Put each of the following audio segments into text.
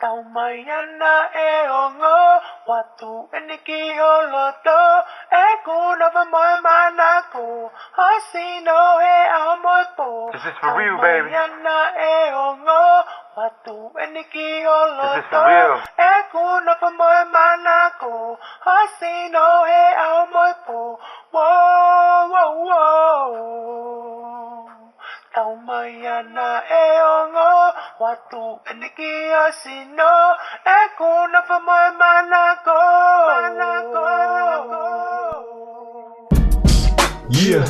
Mañana eongo watu eniki holoto ekuna pamoy manako hasino he amoypo. Is this for real, baby? Mañana eongo watu eniki holoto Is this for real? ekuna pamoy manako hasino he amoypo. Whoa, whoa, whoa. Mañana eongo watu eniki hasino ekuna pamoy manako. Yeah,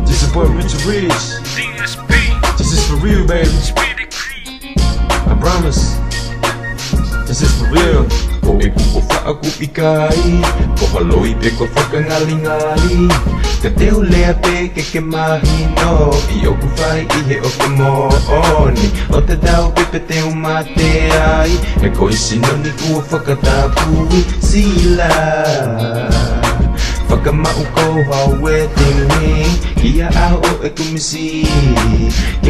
this is boy Richard Ridge. This is for real, baby. I promise. This is for real. Ko ipupufa aku ikai, ko haloi pe ko whakangalingali. Ka te hulea pe ke mahino, i oku whai ihe o ke mooni. O te tau pepe te umate ai, e ko isinoni kua whakatapui sila. Whakamau ko hau wedding ring, kia aho o e kumisi.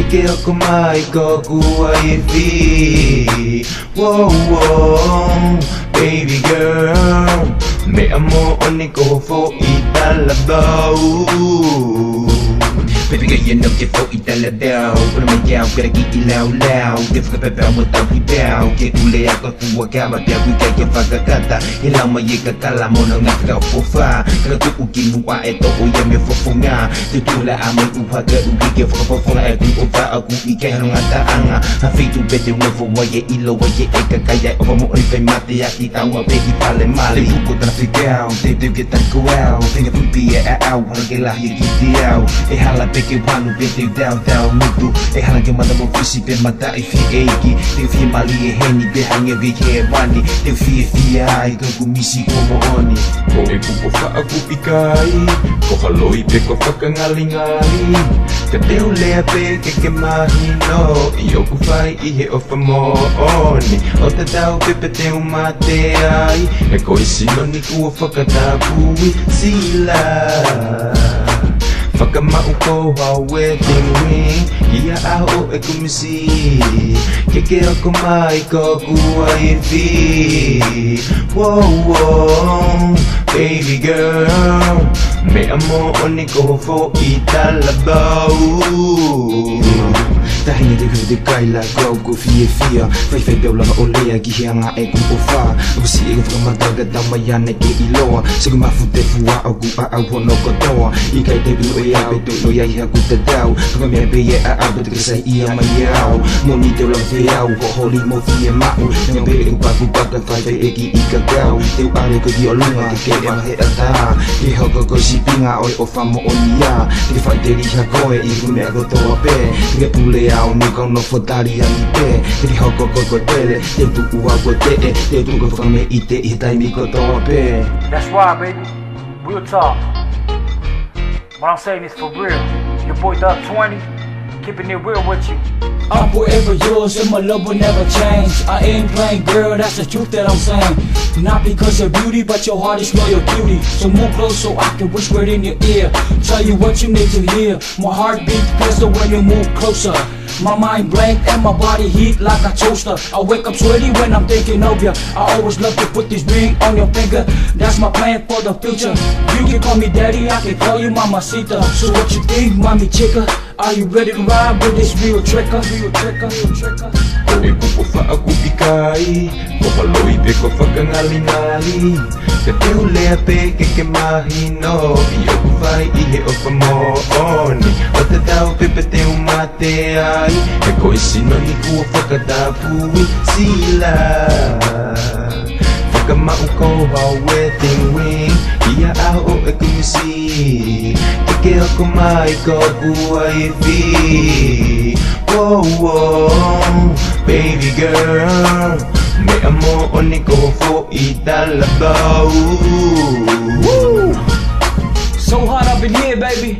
Ke oko mai ko kua i fi. Whoa, whoa, baby girl, me amo oni ko fo i talabau. Baby girl, you know you fo i talabau. Pula me yao, kara ki i lau lau. Ke whakapepau mo tau i pau. Ke ule ako kua kama pia wika ke whakakata. He lau ma ye kakala mo na ngaka o pofa. Kaka tu uki mua e to o ya me fofonga. Te tula a mai uha ka uki ke whakapofonga e tu o wha aku i ke hano ngata anga. Ha fitu bete unofo wa ye ilo wa ye e kakaya. Owa mo ori whai mate a ki tau a pehi pale mali. Te puko tana whikau, te teu ke tanko au. Tenga pupi e a au, hana ke lahi e ki te au. E hala peke wanu pe teu dau dau mutu. E hala ke mata mo fisi pe mata i fi eiki. Teu fie mali e heni pe hange vi ke wani. Teu fie ai, ka kumisi ko mo oni. Ko e pupo wha aku ikai, ko haloi pe ko whakangalingali. Ka te hulea pe ke mahino, i oku whai ihe o whamooni. O te tau pepe te umate ai, e ko isinoni kua whakatapui sila. Whakamau ko hau wedding ring, kia aho e kumisi. Ke oko mai ko kua i fi. Whoa, whoa, baby girl, me amo oni ko fo i talabau. Tahine te hui te kaila kau ko fie fia. Whai peo lava o lea ki hea ngā e kum o wha. Awasi e whakamataga tau mai ane ke iloa. Siku mafu te fua au ku a au hono kotoa. I kai te pino e au to no iai haku te tau. Kaka mea pe e a au te kasai ia mai au. Moni te ulang te au ho holi mo fie mau. Nga pe e kupaku paka whai pe e ki i kakau. Teu are ko di o lunga ke ke ema he ata. Ke hoko ko si pinga oi o whamo o nia. Ke whai te riha koe i kume a kotoa pe. Ke pule au ni kau no fotari ani pe. Ke hoko ko tele, te tuku a ko te e. Te tuku whame i te i taimi kotoa pe. That's why, baby. Real talk. What I'm saying is for real. Your boy Dub 20, keeping it real with you. I'm forever yours and my love will never change. I ain't playing, girl, that's the truth that I'm saying. Not because you're beauty, but your heart is loyal cutie. So move close so I can whisper it in your ear. Tell you what you need to hear. My heart beats faster when you move closer. My mind blank and my body heat like a toaster. I wake up sweaty when I'm thinking of ya. I always love to put this ring on your finger. That's my plan for the future. You can call me daddy, I can call you mamacita. So what you think, mommy chica? Are you ready to ride with this real tricker? Real tricker, real tricker. Ko e pupo wha aku ikai, ko haloi pe ko whakangalingali. Ka te hulea pe ke mahino, i oku whai ihe o whamooni. O te tau pepe te umate ai, e ko isinoni kua whakatapui sila. Whakamau ko hau wedding ring, kia aho e kumisi. Ke oko mai ko kua i fi. Whoa, whoa, baby girl, me amo oni ko fo i talabau. So hot up in here, baby.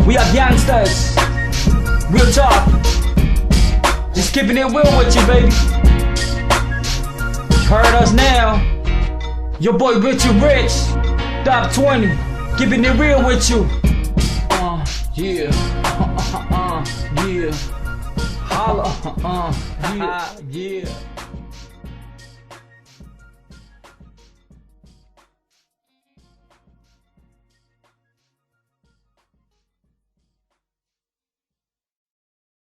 We are gangsters. Real talk. Just keeping it real with you, baby. You heard us now. Your boy Richard Rich, Dub 20, keeping it real with you. Yeah. Yeah. Holla. Yeah.